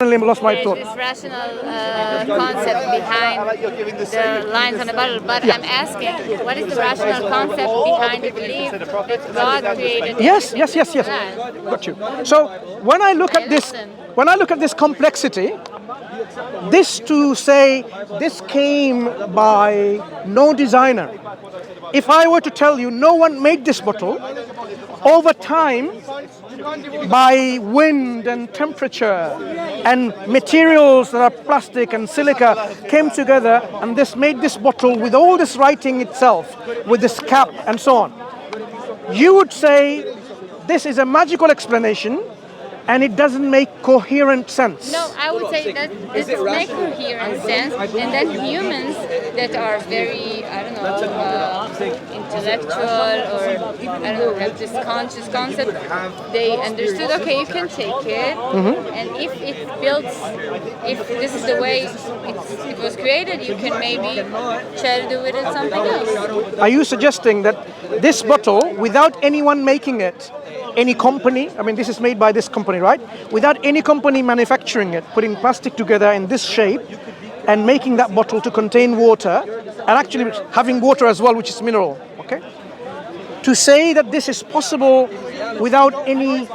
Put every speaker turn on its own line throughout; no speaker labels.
lost my thought.
There's this rational concept behind the lines on the bottle, but I'm asking, what is the rational concept behind the belief that God created?
Yes. Got you. So when I look at this complexity, this to say this came by no designer. If I were to tell you no one made this bottle, over time, by wind and temperature and materials that are plastic and silica came together, and this made this bottle with all this writing itself, with this cap and so on. You would say this is a magical explanation and it doesn't make coherent sense.
No, I would say that this does make coherent sense, and then humans that are very, intellectual or, have this conscious concept, they understood, okay, you can take it, and if this is the way it was created, you can maybe try to do with it something else.
Are you suggesting that this bottle, without anyone making it, any company, this is made by this company, right? Without any company manufacturing it, putting plastic together in this shape and making that bottle to contain water, and actually having water as well, which is mineral, okay? To say that this is possible without any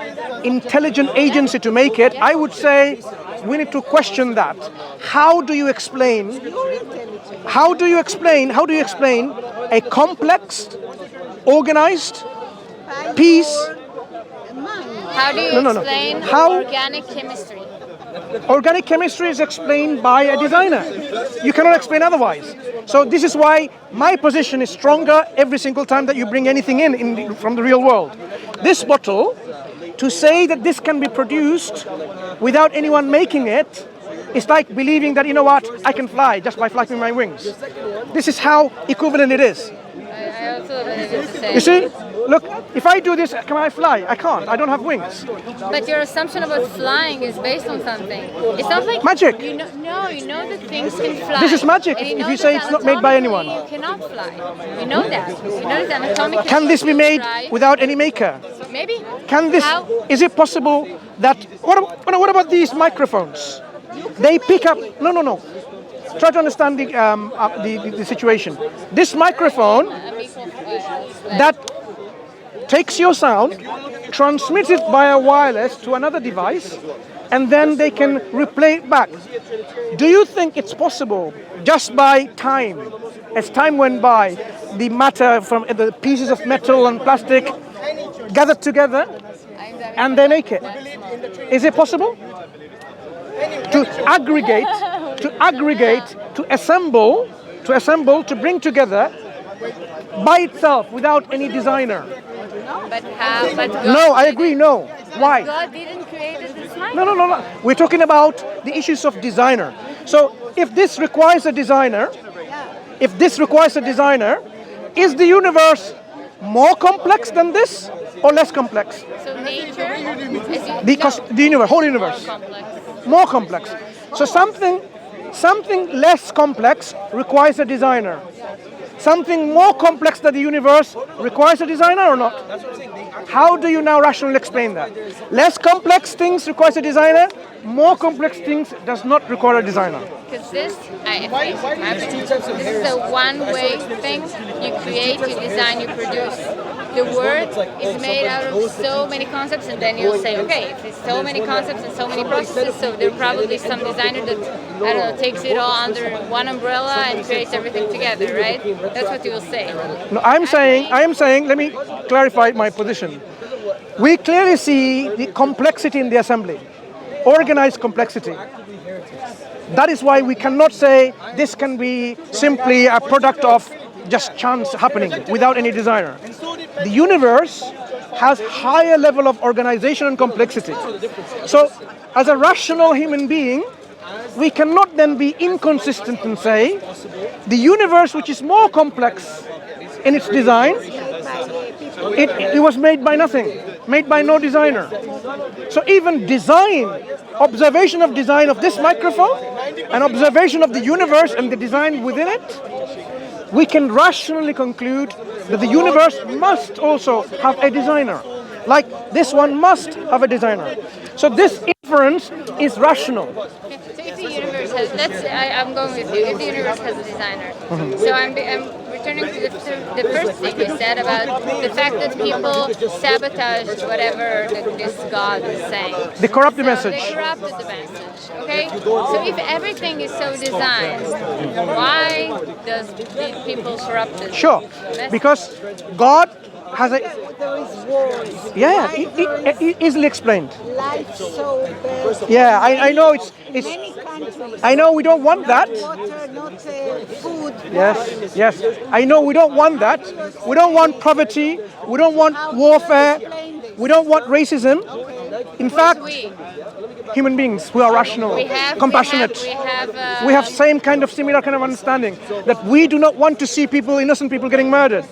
intelligent agency to make it, I would say we need to question that. How do you explain a complex, organized piece?
How do you explain organic chemistry?
Organic chemistry is explained by a designer. You cannot explain otherwise. So this is why my position is stronger every single time that you bring anything from the real world. This bottle, to say that this can be produced without anyone making it, is like believing that, I can fly just by flapping my wings. This is how equivalent it is.
I also believe it's the same.
You see? Look, if I do this, can I fly? I can't. I don't have wings.
But your assumption about flying is based on something. It's not like
magic.
You know that things can fly.
This is magic. If you say it's not made by anyone,
you cannot fly. You know that. You know that anatomically.
Can this be made without any maker?
Maybe.
Can this? How? Is it possible that? What about these microphones? They pick up. No. Try to understand the situation. This microphone that takes your sound, transmits it via wireless to another device, and then they can replay it back. Do you think it's possible, just by time, as time went by, the matter from the pieces of metal and plastic gathered together, and they make it? Is it possible? To aggregate, to assemble, to bring together by itself without any designer.
But how? But God
I agree. No. Why?
God didn't create this microphone.
No. We're talking about the issues of designer. So if this requires a designer, is the universe more complex than this or less complex?
So nature,
the universe, whole universe, more complex. So something less complex requires a designer. Something more complex than the universe requires a designer or not? How do you now rationally explain that? Less complex things requires a designer, more complex things does not require a designer.
Because this is a one-way thing. You create, you design, you produce. The word is made out of so many concepts, and then you'll say, okay, if there's so many concepts and so many processes, so there's probably some designer that, takes it all under one umbrella and creates everything together, right? That's what you will say.
No, I am saying, let me clarify my position. We clearly see the complexity in the assembly, organized complexity. That is why we cannot say this can be simply a product of just chance happening without any designer. The universe has higher level of organization and complexity. So as a rational human being, we cannot then be inconsistent and say the universe, which is more complex in its design, it was made by nothing, made by no designer. So even observation of design of this microphone, and observation of the universe and the design within it, we can rationally conclude that the universe must also have a designer. Like this one must have a designer. So this preference is rational.
Okay, so if the universe has, I'm going with you. If the universe has a designer, so I'm returning to the first thing you said about the fact that people sabotaged whatever this God is saying.
They corrupt the
So
message.
They corrupted the message. Okay, so if everything is so designed, why does the people corrupt it?
Sure, because God has a...
There is wars.
Yeah, easily explained.
Life so bad.
Yeah, I know it's...
Many countries.
I know we don't want that.
Water, not food.
Yes. I know we don't want that. We don't want poverty. We don't want warfare. We don't want racism. In fact, human beings who are rational, compassionate. We have similar kind of understanding that we do not want to see innocent people getting murdered.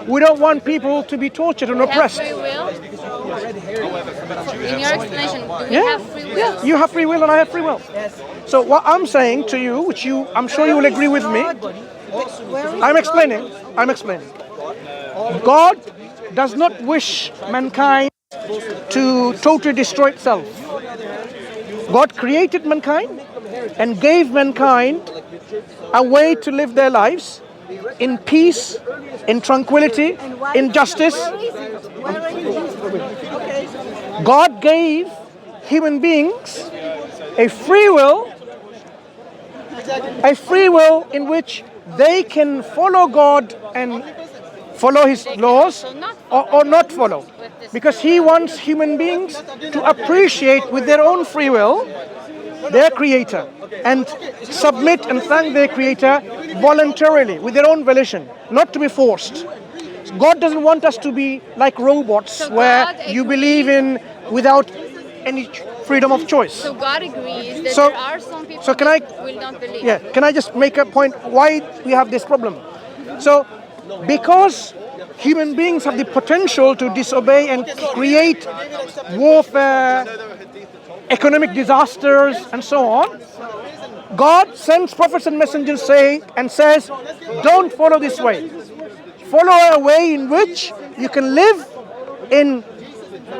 We don't want people to be tortured and oppressed.
Free will? In your explanation, do we have free will?
Yeah, you have free will and I have free will. So what I'm saying to you, which I'm sure you will agree with me, I'm explaining. God does not wish mankind to totally destroy itself. God created mankind and gave mankind a way to live their lives in peace, in tranquility, in justice. God gave human beings a free will in which they can follow God and follow His laws or not follow. Because He wants human beings to appreciate with their own free will their Creator and submit and thank their Creator voluntarily with their own volition, not to be forced. God doesn't want us to be like robots where you believe in without any freedom of choice.
So God agrees that there are some people
can I,
that will not believe.
Yeah, can I just make a point why we have this problem? So, because human beings have the potential to disobey and create warfare, economic disasters, and so on, God sends prophets and messengers says, don't follow this way. Follow a way in which you can live in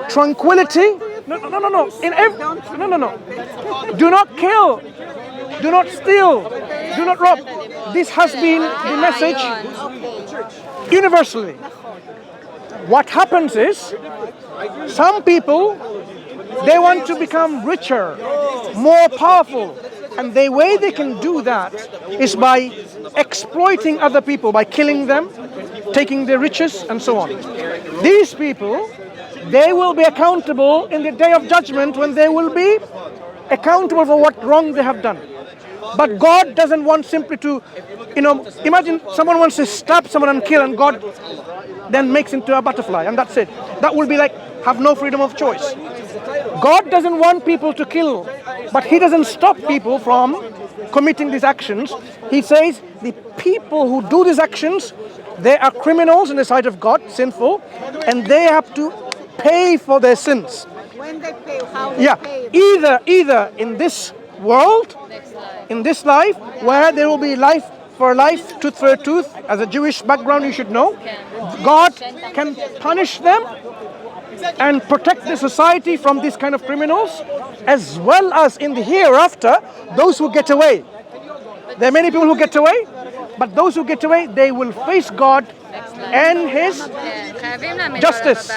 tranquility. No. Do not kill. Do not steal. Do not rob. This has been the message universally. What happens is, some people, they want to become richer, more powerful, and the way they can do that is by exploiting other people, by killing them, taking their riches, and so on. These people, they will be accountable in the day of judgment when they will be accountable for what wrong they have done. But God doesn't want simply to, imagine someone wants to stab someone and kill, and God then makes into a butterfly, and that's it. That will be like, have no freedom of choice. God doesn't want people to kill, but He doesn't stop people from committing these actions. He says the people who do these actions, they are criminals in the sight of God, sinful, and they have to pay for their sins.
When they pay, how they pay.
Either in this world, in this life, where there will be life for life, tooth for tooth. As a Jewish background, you should know, God can punish them and protect the society from these kind of criminals, as well as in the hereafter, those who get away. There are many people who get away, but those who get away, they will face God and His justice.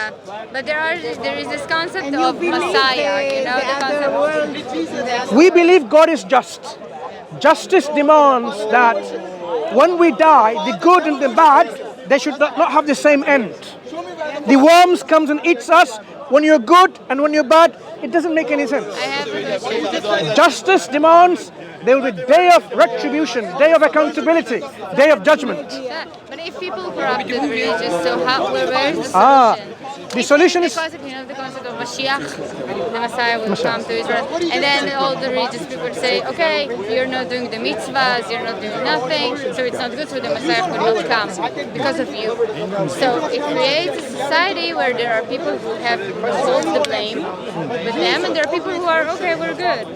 But there is this concept of Messiah, the concept.
We believe God is just. Justice demands that when we die, the good and the bad, they should not have the same end. The worms comes and eats us when you're good and when you're bad. It doesn't make any sense.
I have a question.
Justice demands there will be day of retribution, day of accountability, day of judgment.
Yeah, but if people corrupt the religious, so where is the solution?
The solution is...
The concept of Mashiach, the Messiah will come to Israel, and then all the religious people say, okay, you're not doing the mitzvahs, you're not doing nothing, so it's not good, so the Messiah could not come because of you. So it creates a society where there are people who have all the blame with them, and there are people who are, okay, we're good.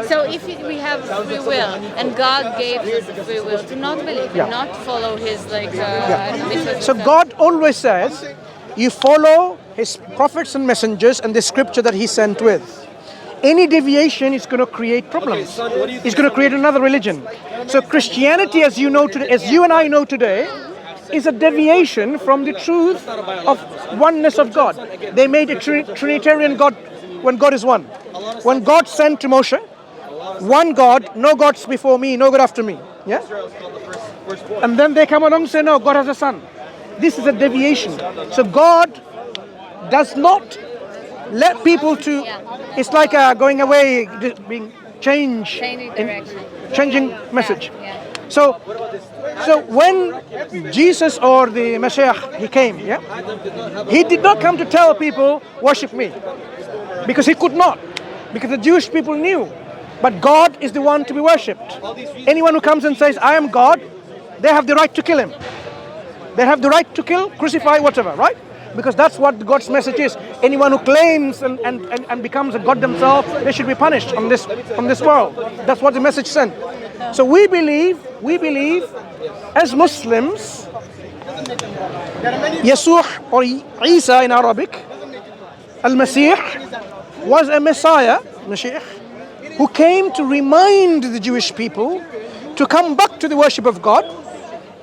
So if we have free will, and God gave us the free will to not believe, and not follow His mitzvahs.
So God always says, you follow His prophets and messengers and the scripture that He sent with. Any deviation is going to create problems. It's going to create another religion. So Christianity, as you know today, as you and I know today, is a deviation from the truth of oneness of God. They made a Trinitarian God when God is one. When God sent to Moshe, one God, no gods before me, no God after me. Yeah? And then they come along and say, no, God has a son. This is a deviation. So God does not let people to, it's like going away, being changing message. So when Jesus or the Messiah, he came, he did not come to tell people, worship me. Because he could not. Because the Jewish people knew. But God is the one to be worshipped. Anyone who comes and says, I am God, they have the right to kill him. They have the right to kill, crucify, whatever, right? Because that's what God's message is. Anyone who claims and becomes a God themselves, they should be punished on this world. That's what the message sent. So we believe as Muslims, Yasuh or Isa in Arabic, Al-Masih, was a Messiah, Mashiach, who came to remind the Jewish people to come back to the worship of God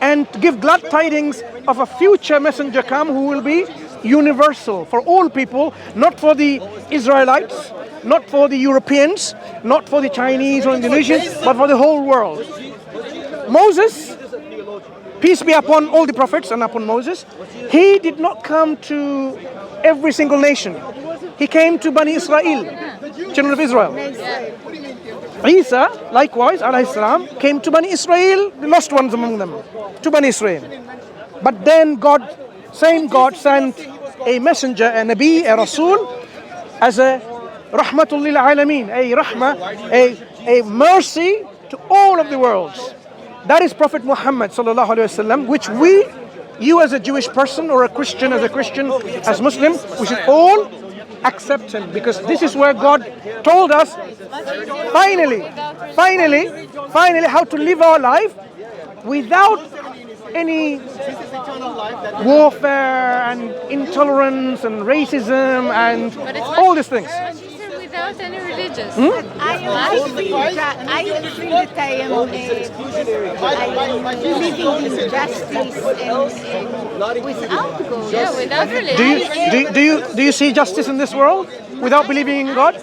and give glad tidings of a future messenger come who will be universal for all people, not for the Israelites, not for the Europeans, not for the Chinese or Indonesians, but for the whole world. Moses, peace be upon all the prophets and upon Moses, he did not come to every single nation. He came to Bani Israel, children of Israel. Isa, likewise, alayhi salam, came to Bani Israel, the lost ones among them, to Bani Israel. But then same God sent a messenger, a Nabi, a Rasul, as a rahmatul lil alameen, a rahmah, a mercy to all of the worlds. That is Prophet Muhammad sallallahu alaihi wasallam, which you as a Jewish person or a Christian, as Muslim, we should all accept him, because this is where God told us finally how to live our life without any warfare and intolerance and racism and all these things.
Without any religious.
I feel that I am living in justice and without God.
Yeah, without religion.
Do you see justice in this world without believing in God?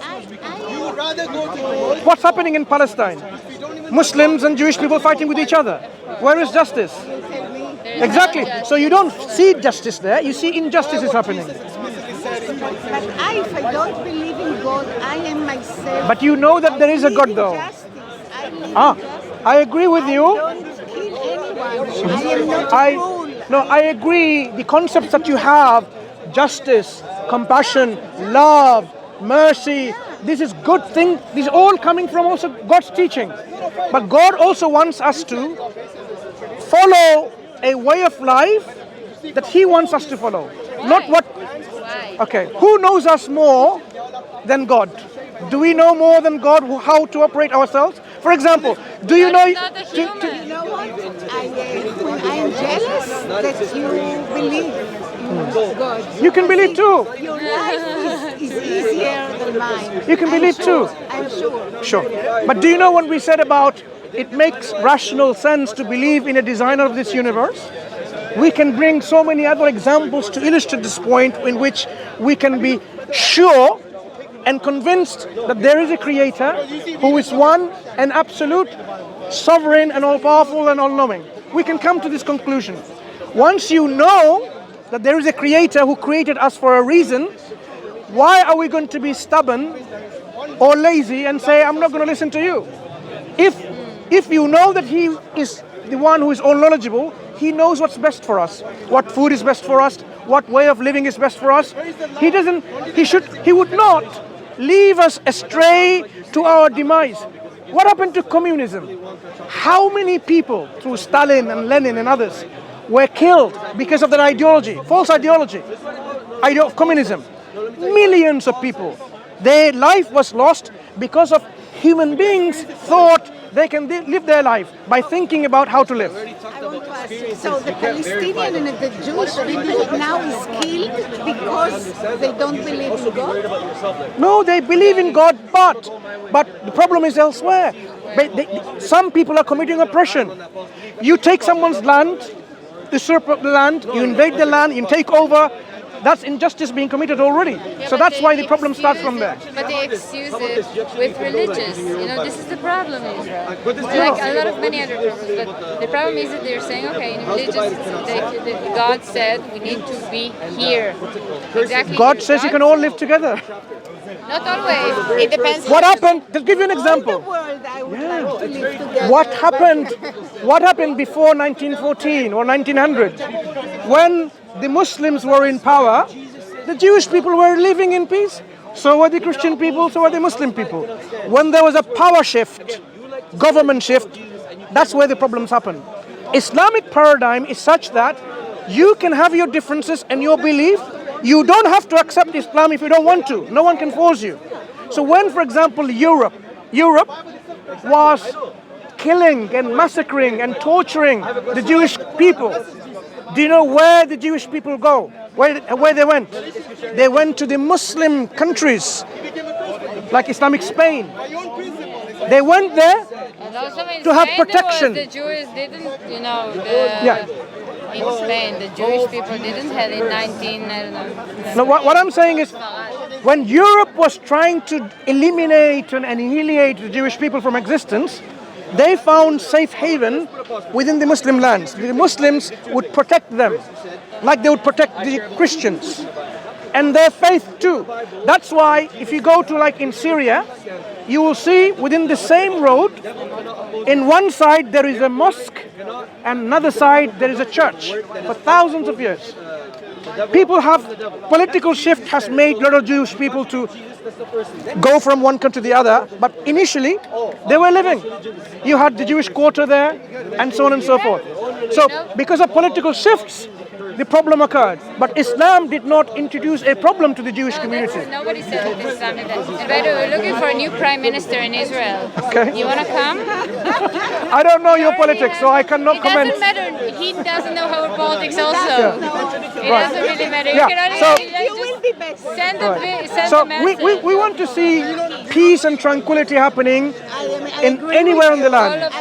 What's happening in Palestine? Muslims and Jewish people fighting with each other. Where is justice? Exactly. So you don't see justice there, you see injustice is happening.
But if I don't believe in God, I am myself.
But you know that there is a God though. I agree with you.
I don't kill anyone. I am not cruel.
No, I agree. The concepts that you have, justice, compassion, love, mercy, this is good thing. These are all coming from also God's teaching. But God also wants us to follow a way of life that He wants us to follow. Not what... Okay, who knows us more than God? Do we know more than God how to operate ourselves? For example, do you know...
You know what? I am jealous that you believe in God.
You can believe too.
Your life is easier than mine.
You can believe too.
I'm sure.
Sure. But do you know what we said about it makes rational sense to believe in a designer of this universe? We can bring so many other examples to illustrate this point, in which we can be sure and convinced that there is a creator who is one and absolute, sovereign and all-powerful and all-knowing. We can come to this conclusion. Once you know that there is a creator who created us for a reason, why are we going to be stubborn or lazy and say, I'm not going to listen to you? If you know that He is the one who is all knowledgeable, He knows what's best for us, what food is best for us, what way of living is best for us. He would not leave us astray to our demise. What happened to communism? How many people, through Stalin and Lenin and others, were killed because of their ideology, false ideology of communism? Millions of people. Their life was lost because of human beings thought they can live their life by thinking about how to live.
I want to So the Palestinian and the Jewish people now is killed because they don't believe in God?
No, they believe in God, but the problem is elsewhere. Some people are committing oppression. You take someone's land, usurp the land, you invade the land, you take over. That's injustice being committed already.
Yeah,
so that's why the problem starts from there.
But they excuse it with religious. This is the problem in Israel. Like a lot of many other problems. But the problem is that they're saying, okay, in religious, God said we need to be here. Exactly.
God says you can all live together.
Not always. It depends.
What happened? To give you an example.
I would like to live together.
What happened before 1914 or 1900? When the Muslims were in power, the Jewish people were living in peace. So were the Christian people, so were the Muslim people. When there was a power shift, government shift, that's where the problems happen. Islamic paradigm is such that you can have your differences and your belief. You don't have to accept Islam if you don't want to. No one can force you. So when, for example, Europe was killing and massacring and torturing the Jewish people, do you know where the Jewish people go? Where they went? They went to the Muslim countries, like Islamic Spain. They went there to have protection.
The Jews didn't, in Spain, the Jewish people didn't have in 19, I don't know.
No, what I'm saying is, when Europe was trying to eliminate and annihilate the Jewish people from existence, they found safe haven within the Muslim lands. The Muslims would protect them, like they would protect the Christians and their faith too. That's why if you go to like in Syria, you will see within the same road, in one side there is a mosque and another side there is a church for thousands of years. Political shift has made a lot of Jewish people to go from one country to the other, but initially they were living. You had the Jewish quarter there and so on and so forth. So because of political shifts, the problem occurred. But Islam did not introduce a problem to the Jewish community.
Nobody said that Islam did that. And by the way, we're looking for a new prime minister in Israel.
Okay.
You want to come?
I don't know your politics, so I cannot comment.
It doesn't matter. He doesn't know our politics also. It doesn't really matter.
Yeah.
You will be better.
Send the
So
message.
we want to see peace and tranquility happening in anywhere on the land.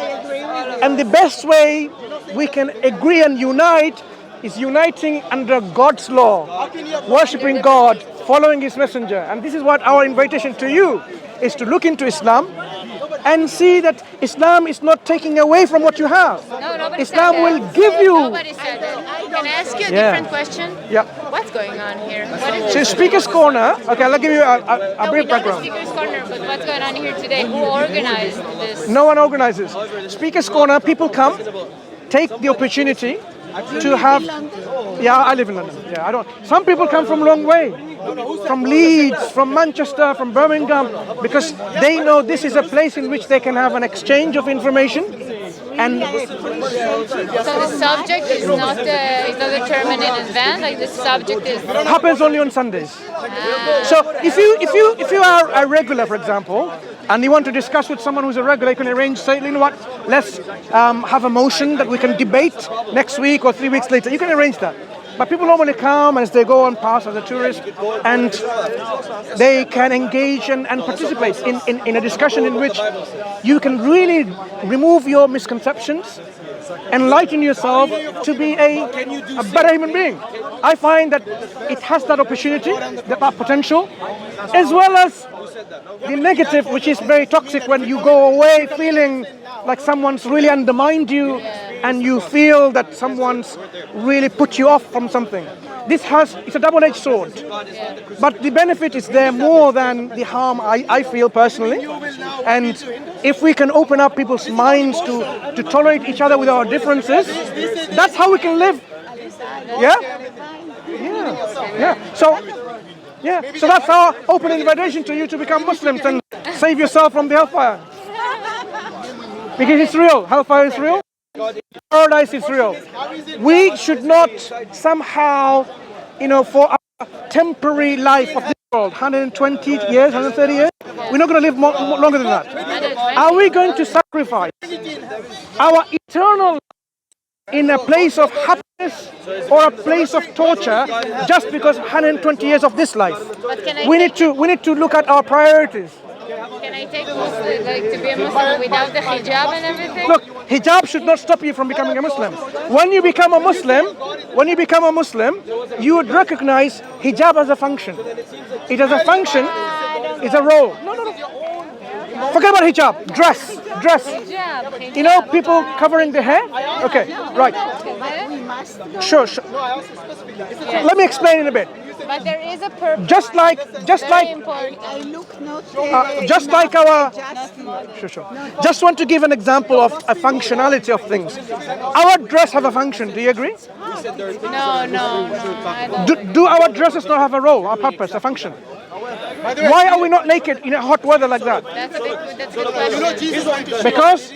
And the best way we can agree and unite is uniting under God's law, worshipping God, following His messenger. And this is what our invitation to you is, to look into Islam and see that Islam is not taking away from what you have.
No, nobody
Islam
said
will
that.
give you.
Nobody said that. Can I ask you a different question?
Yeah.
What's going on here? What is
So
this?
Speaker's Corner, okay, I'll give you a
No,
brief
we know the
background.
Speaker's Corner, but what's going on here today? Who organized this?
No one organizes. Speaker's Corner, people come, take the opportunity to have. Yeah, I live in London. Yeah, I don't. Some people come from a long way, from Leeds, from Manchester, from Birmingham, because they know this is a place in which they can have an exchange of information. And
So the subject is not determined in advance. Like the subject is.
happens only on Sundays. So if you are a regular, for example, and you want to discuss with someone who's a regular, you can arrange, say, you know what, let's have a motion that we can debate next week or 3 weeks later. You can arrange that. But people normally come as they go on past as a tourist, and they can engage and participate in a discussion in which you can really remove your misconceptions, enlighten yourself to be a better human being. I find that it has that opportunity, that potential, as well as the negative, which is very toxic, when you go away feeling like someone's really undermined you and you feel that someone's really put you off from something. It's a double-edged sword. But the benefit is there more than the harm, I feel personally. And if we can open up people's minds to tolerate each other with our differences, that's how we can live. Yeah? So that's our open invitation to you to become Muslims and save yourself from the hellfire. Because it's real. Hellfire is real. Paradise is real. We should not somehow, for our temporary life of this world, 120 years, 130 years, we're not going to live longer than that. Are we going to sacrifice our eternal life in a place of happiness or a place of torture just because 120 years of this life. We need to look at our priorities.
Can I take a Muslim, like to be a Muslim without the hijab and everything?
Look, hijab should not stop you from becoming a Muslim. When you become a Muslim, you would recognize hijab as a function. It is a function, it's a role. No. Forget about hijab. Dress.
Hijab.
You know, people covering their hair? Okay, right. Sure. Let me explain in a bit.
But there is a purpose.
Just like
I look not
just like our sure. Just want to give an example of a functionality of things. Our dress have a function. Do you agree?
No, I don't.
Do our dresses not have a role, a purpose, a function? Why are we not naked in a hot weather like that?
That's a good question.
Because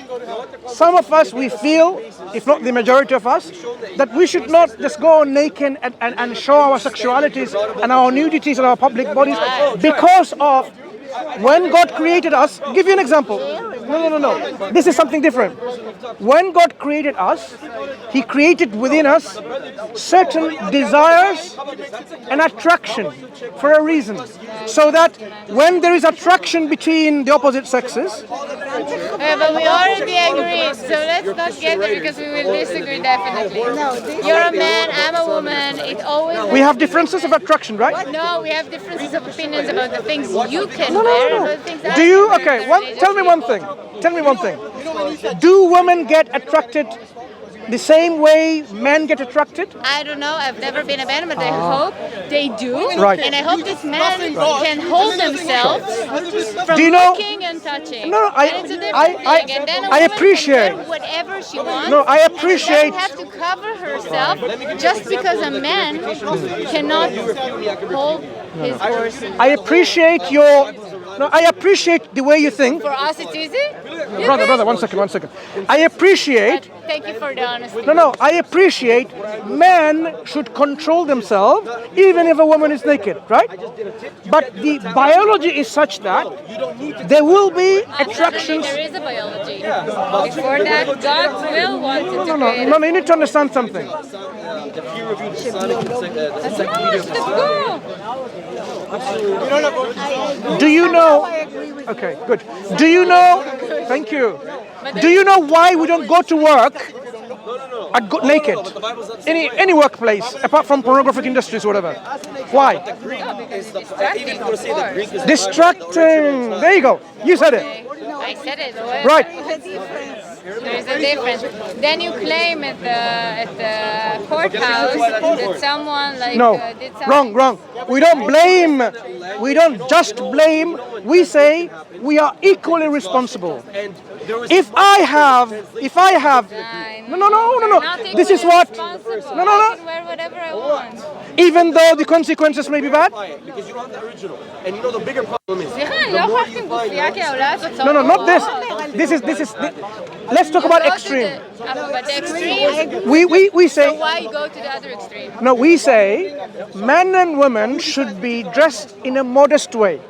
some of us, we feel, if not the majority of us, that we should not just go naked and show our sexualities and our nudities and our public bodies because of when God created us. I'll give you an example. No. This is something different. When God created us, He created within us certain desires and attraction for a reason. So that when there is attraction between the opposite sexes...
But we already agreed, so let's not get there because we will disagree definitely. You're a man, I'm a woman, it always...
We have differences of attraction, right?
No, we have differences of opinions about the things you can wear and the things I
Do you?
can wear.
Okay, tell me one thing. Do women get attracted the same way men get attracted?
I don't know, I've never been a man, but I hope they do.
Right.
And I hope this man can hold themselves from
Do you know-
looking and touching.
No,
And it's a different thing. And then a woman
appreciate-
can wear whatever she wants.
No, I
And
appreciate-
she doesn't have to cover herself just because a man cannot hold his horses.
I appreciate the way you think.
For us, it's easy.
Brother, one second. I appreciate...
Thank you for the honesty.
No, I appreciate men should control themselves even if a woman is naked, right? But the biology is such that there will be attractions...
There is a biology. Before that, God will want to create.
No, you need to understand something. Do you know... Okay, good. Do you know... Thank you. Do you know why we don't go to work naked? Any workplace, apart from pornographic industries, whatever. Why? Distracting. There you go. You said it.
I said it.
Right.
There is a difference. Then you claim at the courthouse that someone did something.
Wrong. We don't blame. We don't just blame. We say we are equally responsible. If I have. No. This is what. No.
I can wear whatever I want.
Even though the consequences may be bad.
Because you don't have the original, and you know the bigger problem is.
No, not this. This is. Let's talk about extreme.
But the extreme.
We say.
So why go to the other extreme?
No, we say men and women should be dressed in a modest way.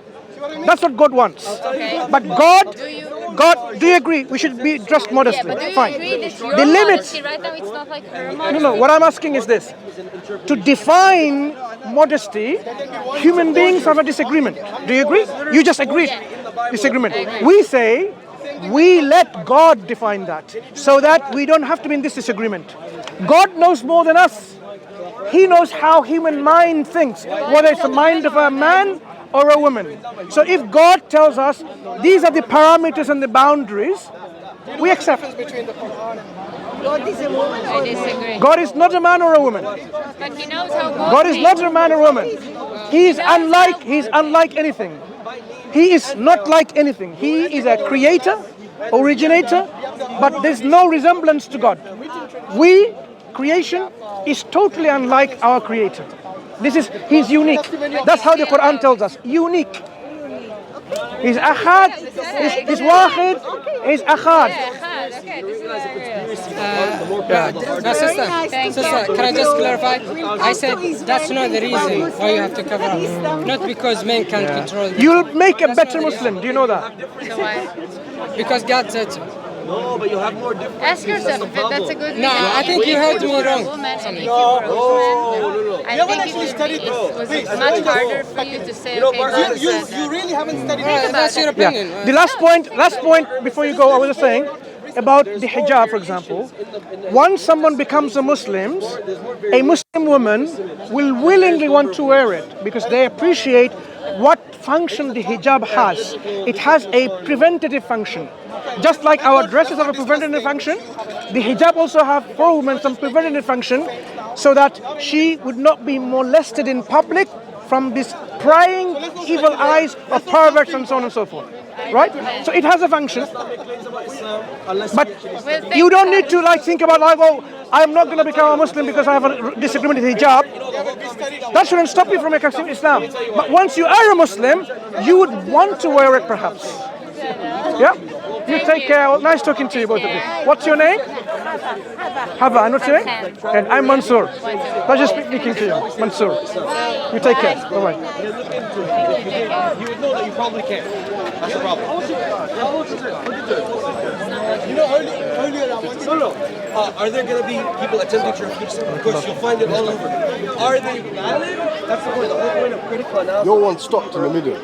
That's what God wants.
Okay.
But God, do you agree? We should be dressed modestly.
But do you
Fine.
agree that your
The limits.
modesty right now it's not like her modesty?
No. What I'm asking is this: to define modesty, human beings have a disagreement. Do you agree? You just agreed. Disagreement. We say we let God define that, so that we don't have to be in this disagreement. God knows more than us. He knows how human mind thinks, whether it's the mind of a man or a woman. So if God tells us these are the parameters and the boundaries, we accept.
God is a woman
I disagree.
God is not a man or a woman.
But he knows how
God is not a man or woman. He's unlike anything. He is not like anything. He is a creator, originator, but there's no resemblance to God. Creation is totally unlike our creator. He's unique. That's how the Quran tells us. Unique. He's ahad, he's wahid, he's ahad.
Okay, this is
Sister, can I just clarify? I said that's not the reason why you have to cover up. Not because men can't control them.
You'll make a better Muslim. Do you know that?
So why?
Because God said so.
No, but you have more different.
Ask yourself if that's a good reason.
No, I think you heard me wrong.
Woman, and if you were a woman, I think it was much harder for you to say, okay, God says that.
really haven't studied
That's your opinion.
The last point before you go, I was just saying about the hijab, for example. Once someone becomes a Muslim woman will willingly want to wear it because they appreciate what function the hijab has. It has a preventative function. Just like our dresses have a preventative function, the hijab also have for women some preventative function so that she would not be molested in public from these prying evil eyes of perverts and so on and so forth. Right? So it has a function. But you don't need to think about oh, I'm not going to become a Muslim because I have a disagreement with hijab. That shouldn't stop you from accepting Islam. But once you are a Muslim, you would want to wear it perhaps. Yeah? You take care. Nice talking to you, both of you. What's your name? Hava. And what's your name? And I'm Mansoor. Pleasure speaking to you. Mansoor. You take care. Bye-bye.
You would know that you probably can't. That's the problem. You know, earlier I wanted to know, are there going to be people attempting to refute Islam? Of course, you'll find it all over. Are they valid? That's the point. The whole point of critical analysis.
No one stopped in the middle.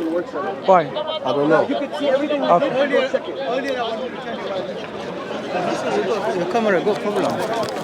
Why?
I don't know.
You could see everything.
Okay.
Earlier I wanted to tell you about.
The camera, go problem.